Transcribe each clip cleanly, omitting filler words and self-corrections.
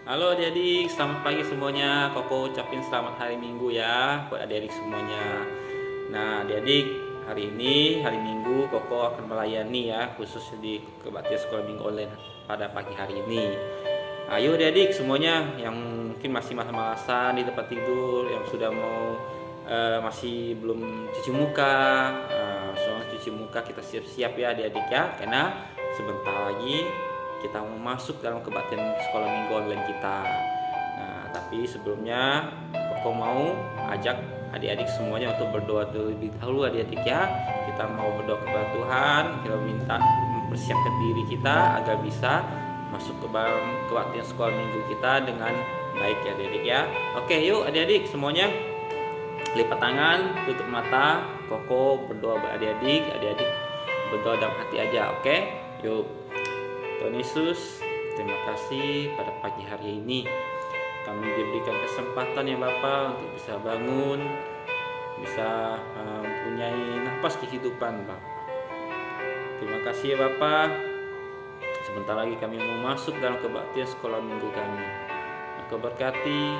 Halo adik-adik, selamat pagi semuanya. Koko ucapin selamat hari Minggu ya buat adik-adik semuanya. Nah adik-adik, hari ini hari Minggu Koko akan melayani ya, khusus di kebaktian sekolah minggu online pada pagi hari ini. Ayo adik-adik semuanya yang mungkin masih malas-malasan di tempat tidur, yang sudah mau masih belum cuci muka, soalnya cuci muka kita siap-siap ya adik-adik ya, karena sebentar lagi kita mau masuk dalam kebaktian sekolah minggu online kita. Nah, tapi sebelumnya aku mau ajak adik-adik semuanya untuk berdoa terlebih dahulu adik-adik ya. Kita mau berdoa kepada Tuhan, kita minta mempersiapkan diri kita agar bisa masuk ke dalam kebaktian sekolah minggu kita dengan baik ya adik-adik ya. Oke, yuk adik-adik semuanya lipat tangan, tutup mata. Koko berdoa buat adik-adik, adik-adik berdoa dalam hati aja, oke? Yuk. Tuhan Yesus, terima kasih pada pagi hari ini kami diberikan kesempatan ya Bapa untuk bisa bangun, bisa mempunyai nafas kehidupan Bapa. Terima kasih ya Bapa. Sebentar lagi kami mau masuk dalam kebaktian sekolah minggu kami. Engkau berkati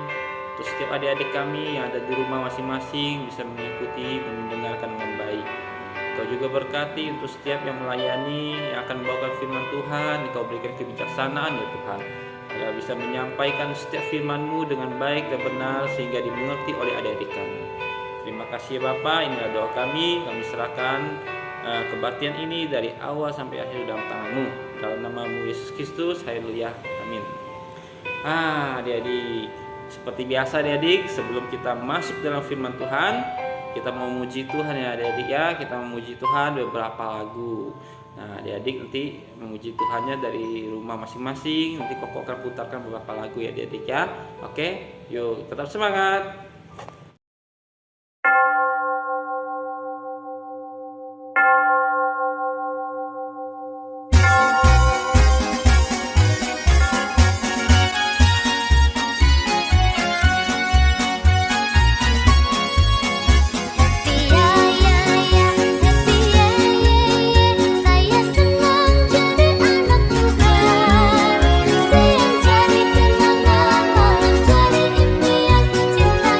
untuk setiap adik-adik kami yang ada di rumah masing-masing bisa mengikuti dan mendengarkan dengan baik. Kau juga berkati untuk setiap yang melayani, yang akan membawakan firman Tuhan. Kau berikan kebijaksanaan ya Tuhan, agar bisa menyampaikan setiap firman-Mu dengan baik dan benar sehingga dimengerti oleh adik-adik kami. Terima kasih ya Bapa, inilah doa kami serahkan kebaktian ini dari awal sampai akhir dalam tangan-Mu. Dalam nama-Mu Yesus Kristus, haleluya, amin. Adik-adik, seperti biasa adik-adik, sebelum kita masuk dalam firman Tuhan, kita mau memuji Tuhan ya adik-adik ya. Kita memuji Tuhan beberapa lagu. Nah adik-adik nanti memuji Tuhannya dari rumah masing-masing. Nanti Koko akan putarkan beberapa lagu ya adik-adik ya. Oke, yuk tetap semangat. Saya jadi kenangan malam jadi impian cinta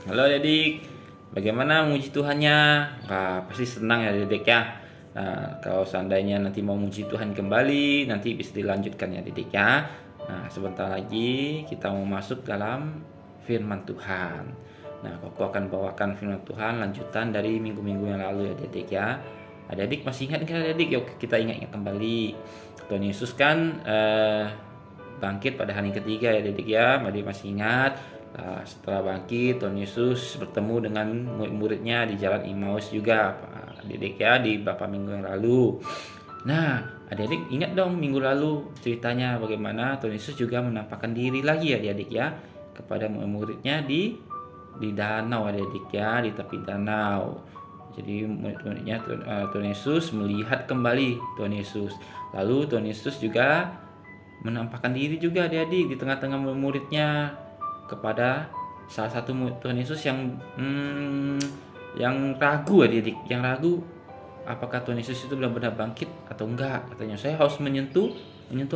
Halo adik, bagaimana memuji Tuhannya? Wah, pasti senang ya adik ya. Nah, kalau seandainya nanti mau memuji Tuhan kembali, nanti bisa dilanjutkan ya adik ya. Nah, sebentar lagi kita mau masuk dalam firman Tuhan. Nah, aku akan bawakan firman Tuhan lanjutan dari minggu-minggu yang lalu ya adik ya. Adik masih ingat kan adik? Yuk kita ingat kembali. Tuhan Yesus kan bangkit pada hari ketiga ya adik ya. Adik masih ingat? Setelah bangkit, Tuhan Yesus bertemu dengan murid-muridnya di jalan Emmaus juga, adik ya, di beberapa minggu yang lalu. Nah, adik-adik ingat dong minggu lalu ceritanya bagaimana Tuhan Yesus juga menampakkan diri lagi ya adik ya kepada murid-muridnya di danau adik ya, di tepi danau. Jadi murid-muridnya Tuhan Yesus melihat kembali Tuhan Yesus. Lalu Tuhan Yesus juga menampakkan diri juga adik-adik di tengah-tengah murid-muridnya kepada salah satu murid Tuhan Yesus yang ragu adik-adik, yang ragu apakah Tuhan Yesus itu benar-benar bangkit atau enggak. Katanya saya harus menyentuh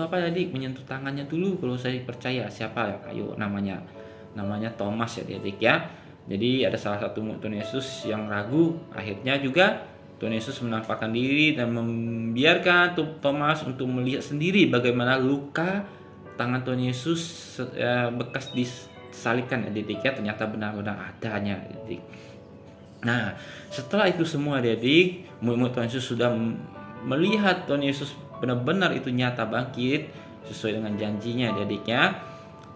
apa adik? Menyentuh tangannya dulu kalau saya percaya. Siapa ya? Ayo namanya Thomas ya adik ya. Jadi ada salah satu murid Tuhan Yesus yang ragu. Akhirnya juga Tuhan Yesus menampakkan diri dan membiarkan Thomas untuk melihat sendiri bagaimana luka tangan Tuhan Yesus bekas disalibkan adik ya, ternyata benar-benar adanya adik. Nah, setelah itu semua adik, murid-murid Tuhan Yesus sudah melihat Tuhan Yesus benar-benar itu nyata bangkit sesuai dengan janjinya adik ya.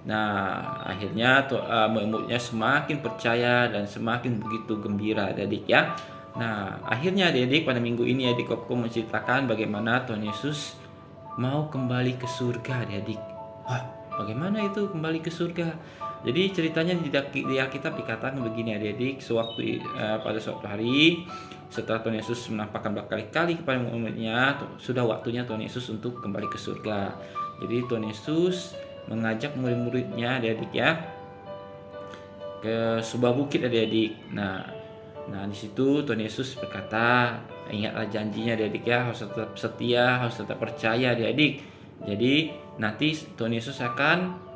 Nah, akhirnya murid-muridnya semakin percaya dan semakin begitu gembira adik ya. Nah, akhirnya adik-adik pada minggu ini adik Koko menceritakan bagaimana Tuhan Yesus mau kembali ke surga adik-adik. Wah, bagaimana itu kembali ke surga? Jadi ceritanya di Alkitab dikatakan begini adik-adik, pada suatu hari setelah Tuhan Yesus menampakkan berkali-kali kepada murid-muridnya, sudah waktunya Tuhan Yesus untuk kembali ke surga. Jadi Tuhan Yesus mengajak murid-muridnya adik-adik ya ke sebuah bukit adik-adik. Nah di situ Tuhan Yesus berkata, ingatlah janjinya adik-adik ya, harus tetap setia, harus tetap percaya adik-adik. Jadi nanti Tuhan Yesus akan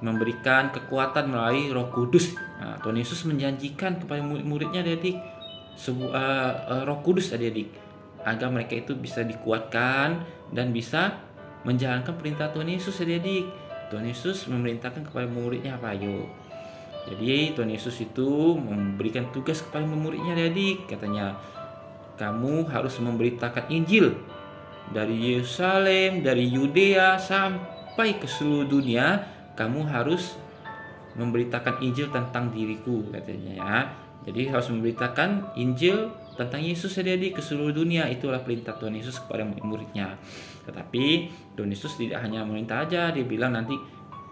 memberikan kekuatan melalui Roh Kudus. Nah, Tuhan Yesus menjanjikan kepada murid-muridnya adik-adik sebuah Roh Kudus adik-adik, agar mereka itu bisa dikuatkan dan bisa menjalankan perintah Tuhan Yesus adik-adik. Tuhan Yesus memerintahkan kepada muridnya apa? Ayo. Jadi Tuhan Yesus itu memberikan tugas kepada muridnya adik-adik. Katanya, kamu harus memberitakan Injil dari Yerusalem, dari Yudea sampai ke seluruh dunia. Kamu harus memberitakan Injil tentang diriku, katanya ya. Jadi harus memberitakan Injil tentang Yesus adik-adik ke seluruh dunia. Itulah perintah Tuhan Yesus kepada murid-muridnya. Tetapi Tuhan Yesus tidak hanya memerintah aja, dia bilang nanti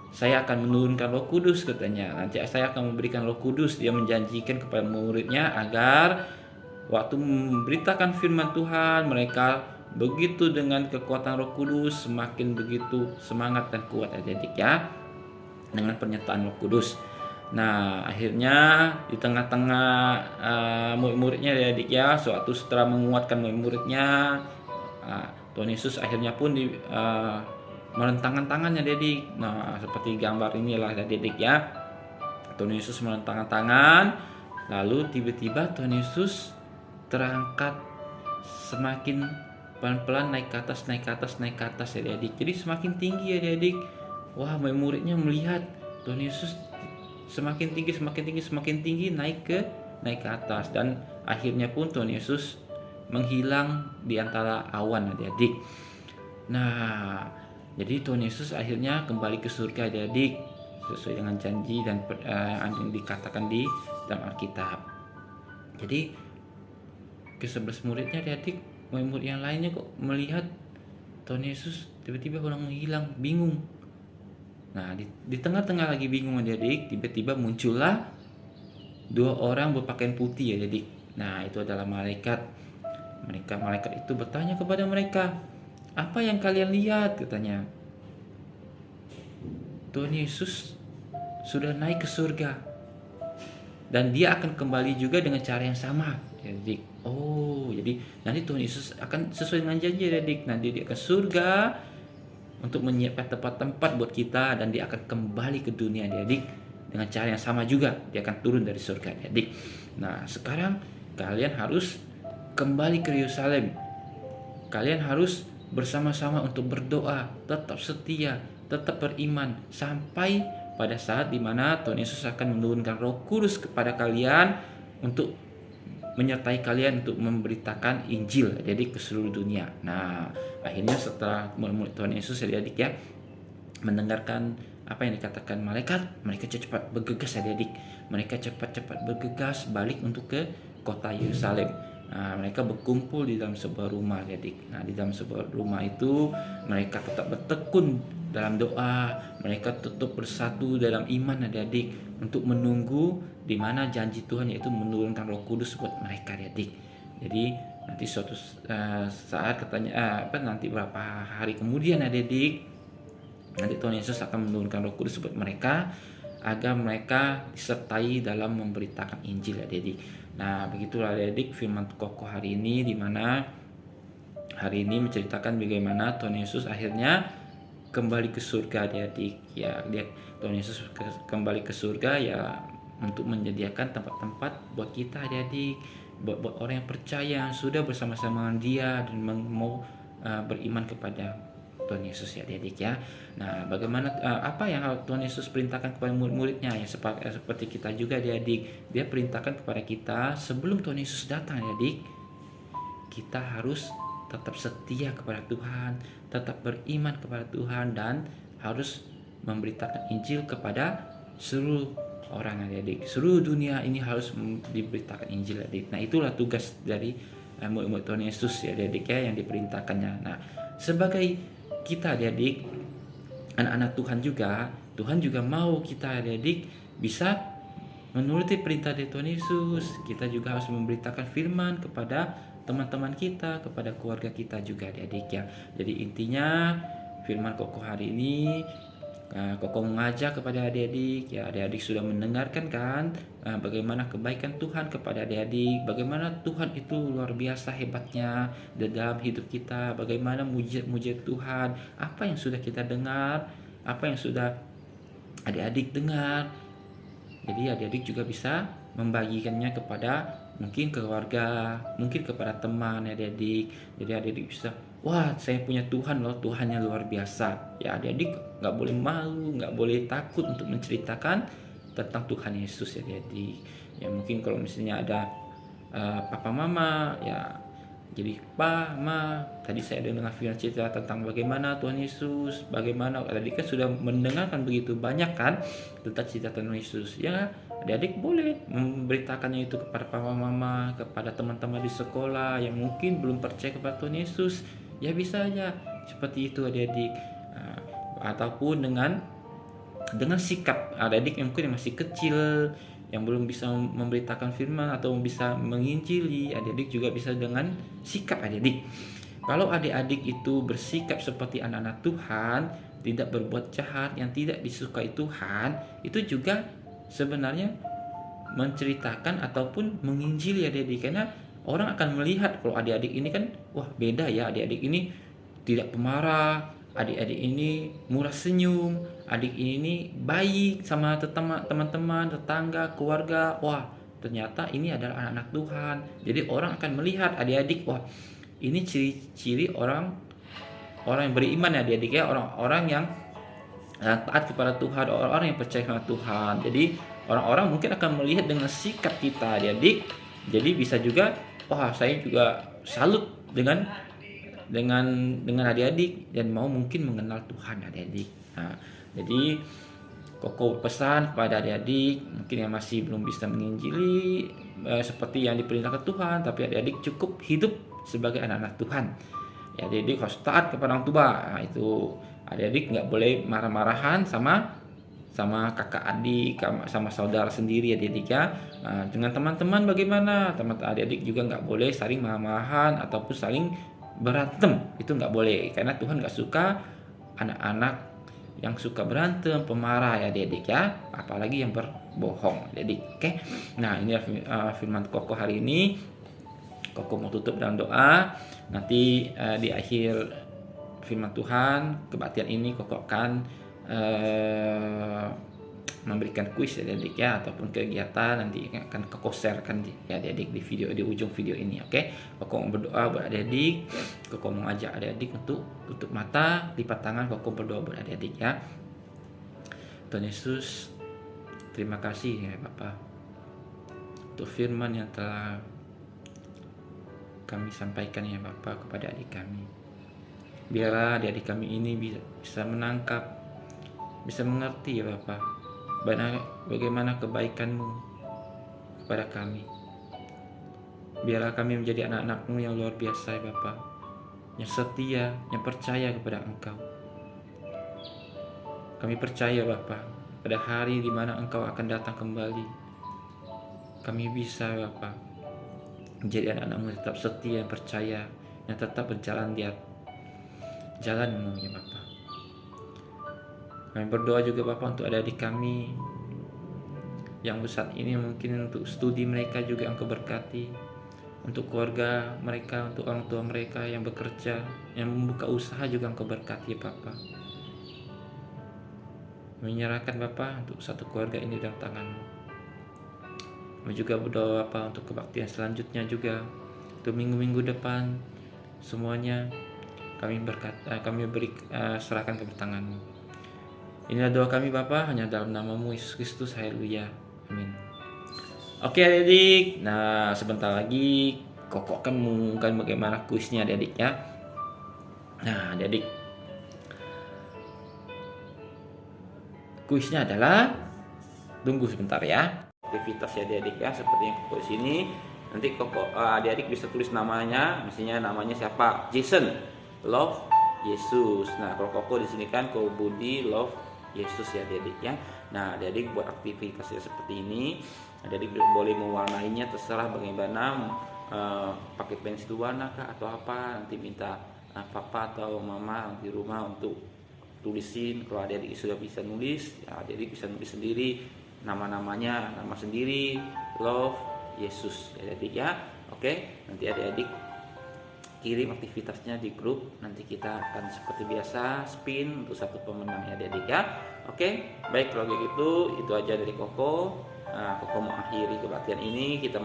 saya akan menurunkan Roh Kudus, katanya. Nanti saya akan memberikan Roh Kudus. Dia menjanjikan kepada muridnya agar waktu memberitakan firman Tuhan, mereka begitu dengan kekuatan Roh Kudus, semakin begitu semangat dan kuat adik-adik ya, dengan pernyataan Roh Kudus. Nah, akhirnya di tengah-tengah murid-muridnya adik-adik ya, suatu setelah menguatkan murid-muridnya, Tuhan Yesus akhirnya pun merentangkan tangannya adik-adik. Nah, seperti gambar inilah adik-adik ya. Tuhan Yesus merentangkan tangan, lalu tiba-tiba Tuhan Yesus terangkat semakin pelan-pelan naik ke atas adik-adik. Jadi semakin tinggi adik-adik. Wah, murid-muridnya melihat Tuhan Yesus semakin tinggi naik ke atas, dan akhirnya pun Tuhan Yesus menghilang di antara awan adik-adik. Nah, jadi Tuhan Yesus akhirnya kembali ke surga adik-adik sesuai dengan janji dan yang dikatakan di dalam Alkitab. Jadi ke-11 muridnya adik-adik, murid yang lainnya kok melihat Tuhan Yesus tiba-tiba menghilang, bingung. Nah, di tengah-tengah lagi bingung adik-adik, tiba-tiba muncullah 2 orang berpakaian putih adik-adik. Nah, itu adalah malaikat. Malaikat itu bertanya kepada mereka, apa yang kalian lihat? Katanya, Tuhan Yesus sudah naik ke surga dan dia akan kembali juga dengan cara yang sama adik. Oh, jadi nanti Tuhan Yesus akan sesuai dengan janji adik. Nanti dia ke surga untuk menyiapkan tempat-tempat buat kita, dan dia akan kembali ke dunia adik dengan cara yang sama juga. Dia akan turun dari surga adik. Nah, sekarang kalian harus kembali ke Yerusalem. Kalian harus bersama-sama untuk berdoa, tetap setia, tetap beriman sampai pada saat dimana Tuhan Yesus akan menurunkan Roh Kudus kepada kalian untuk menyertai kalian untuk memberitakan Injil jadi ke seluruh dunia. Nah, akhirnya setelah murid Tuhan Yesus adik-adik ya mendengarkan apa yang dikatakan malaikat, mereka cepat bergegas adik-adik. Mereka cepat-cepat bergegas balik untuk ke kota Yerusalem. Nah, mereka berkumpul di dalam sebuah rumah adik-adik. Nah, di dalam sebuah rumah itu mereka tetap bertekun dalam doa, mereka tetap bersatu dalam iman adik-adik untuk menunggu di mana janji Tuhan, yaitu menurunkan Roh Kudus buat mereka adik-adik. Jadi nanti suatu saat katanya nanti berapa hari kemudian adik-adik, nanti Tuhan Yesus akan menurunkan Roh Kudus buat mereka agar mereka disertai dalam memberitakan Injil adik-adik. Nah, begitulah adik-adik firman Koko hari ini, di mana hari ini menceritakan bagaimana Tuhan Yesus akhirnya kembali ke surga adik-adik. Ya, Tuhan Yesus kembali ke surga ya untuk menyediakan tempat-tempat buat kita adik-adik, buat orang yang percaya yang sudah bersama-sama dengan dia dan mau beriman kepada Tuhan Yesus ya adik-adik ya. Nah, bagaimana apa yang Tuhan Yesus perintahkan kepada murid-muridnya ya, seperti kita juga adik-adik. Dia perintahkan kepada kita sebelum Tuhan Yesus datang adik, kita harus tetap setia kepada Tuhan, tetap beriman kepada Tuhan, dan harus memberitakan Injil kepada seluruh orang adik-adik. Seluruh dunia ini harus diberitakan Injil adik. Nah itulah tugas dari murid-murid Tuhan Yesus ya adik-adik ya, yang diperintahkannya. Nah sebagai kita adik-adik, anak-anak Tuhan juga, Tuhan juga mau kita adik-adik bisa menuruti perintah dari Tuhan Yesus. Kita juga harus memberitakan firman kepada teman-teman kita, kepada keluarga kita juga adik-adik ya. Jadi intinya firman Koko hari ini, Koko mengajak kepada adik-adik ya, adik-adik sudah mendengarkan kan bagaimana kebaikan Tuhan kepada adik-adik, bagaimana Tuhan itu luar biasa hebatnya di dalam hidup kita, bagaimana mujizat-mujizat Tuhan, apa yang sudah kita dengar, apa yang sudah adik-adik dengar. Jadi adik-adik juga bisa membagikannya kepada mungkin keluarga, mungkin kepada teman adik-adik. Jadi adik-adik bisa, wah saya punya Tuhan loh, Tuhannya luar biasa. Ya adik-adik nggak boleh malu, nggak boleh takut untuk menceritakan tentang Tuhan Yesus ya adik-adik. Ya mungkin kalau misalnya ada papa mama ya, jadi Pak, Ma, tadi saya dengar firman cerita tentang bagaimana Tuhan Yesus, bagaimana adik kan sudah mendengarkan begitu banyak kan tentang cerita Tuhan Yesus. Ya, adik boleh memberitakannya itu kepada papa mama, kepada teman-teman di sekolah yang mungkin belum percaya kepada Tuhan Yesus. Ya bisa aja seperti itu adik-adik. Ataupun dengan sikap adik-adik yang mungkin masih kecil, yang belum bisa memberitakan firman atau bisa menginjili, adik-adik juga bisa dengan sikap adik-adik. Kalau adik-adik itu bersikap seperti anak-anak Tuhan, tidak berbuat jahat yang tidak disukai Tuhan, itu juga sebenarnya menceritakan ataupun menginjili adik-adik. Karena orang akan melihat kalau adik-adik ini kan, wah beda ya, adik-adik ini tidak pemarah, adik-adik ini murah senyum, adik ini baik sama teman-teman, tetangga, keluarga. Wah, ternyata ini adalah anak-anak Tuhan. Jadi orang akan melihat adik-adik, wah, ini ciri-ciri orang yang beriman ya adik-adik ya, orang-orang yang taat kepada Tuhan, orang-orang yang percaya kepada Tuhan. Jadi orang-orang mungkin akan melihat dengan sikap kita adik-adik. Jadi bisa juga, wah, saya juga salut dengan adik-adik dan mau mungkin mengenal Tuhan adik-adik. Nah, jadi Koko pesan kepada adik-adik mungkin yang masih belum bisa menginjili seperti yang diperintahkan Tuhan, tapi adik-adik cukup hidup sebagai anak-anak Tuhan. Ya, adik-adik harus taat kepada orang tua. Nah, itu adik-adik nggak boleh marah-marahan sama kakak adik, sama saudara sendiri adik-adik ya. Nah, dengan teman-teman bagaimana? Teman-teman adik-adik juga nggak boleh saling marah-marahan ataupun saling berantem, itu nggak boleh, karena Tuhan nggak suka anak-anak yang suka berantem, pemarah ya adik-adik ya, apalagi yang berbohong adik-adik. Oke, nah ini firman Koko hari ini. Koko mau tutup dalam doa. Nanti di akhir firman Tuhan kebaktian ini Koko akan memberikan kuis ya adik ya, ataupun kegiatan nanti akan Koko sharekan ya adik di video, di ujung video ini. Oke, Koko mau berdoa buat adik. Koko mau ajak adik untuk tutup mata, lipat tangan, Koko berdoa buat adik ya. Tuhan Yesus, terima kasih ya Bapa untuk firman yang telah kami sampaikan ya Bapa kepada adik kami. Biarlah adik kami ini bisa menangkap, bisa mengerti ya Bapa, bagaimana kebaikan-Mu kepada kami. Biarlah kami menjadi anak-anak-Mu yang luar biasa ya Bapa, yang setia, yang percaya kepada Engkau. Kami percaya Bapa, pada hari di mana Engkau akan datang kembali, kami bisa Bapa menjadi anak-anak-Mu tetap setia, yang percaya, yang tetap berjalan di jalan-Mu ya Bapa. Kami berdoa juga Bapa untuk adik-adik kami yang saat ini mungkin untuk studi mereka juga Engkau berkati, untuk keluarga mereka, untuk orang tua mereka yang bekerja, yang membuka usaha juga Engkau berkati ya Bapa. Menyerahkan Bapa untuk satu keluarga ini dalam tangan-Mu. Kami juga berdoa Bapa untuk kebaktian selanjutnya juga, untuk minggu-minggu depan semuanya kami serahkan ke tangan-Mu. Inilah doa kami Bapa, hanya dalam nama-Mu Yesus Kristus. Haleluya. Amin. Oke adik-adik, nah sebentar lagi Koko akan mengumumkan bagaimana kuisnya adik-adik ya. Nah adik-adik, kuisnya adalah Tunggu sebentar ya. Aktivitas ya adik-adik ya, seperti yang Koko di sini. Nanti Koko adik-adik bisa tulis namanya, misalnya namanya siapa? Jason, love Yesus. Nah, kalau Koko di sini kan Koko Budi, love Yesus ya adik-adik ya. Nah, adik-adik buat aktivitasnya seperti ini. Adik-adik boleh mewarnainya terserah bagaimana, pakai pensil warna kah atau apa, nanti minta papa atau mama di rumah untuk tulisin. Kalau adik-adik sudah bisa nulis, ya adik-adik bisa nulis sendiri nama-namanya, nama sendiri, love Yesus ya adik ya. Oke, nanti adik-adik kirim aktivitasnya di grup, nanti kita akan seperti biasa spin untuk satu pemenang ya adik-adik ya. Oke, baik kalau gitu itu aja dari Koko. Koko mau akhiri kebaktian ini, kita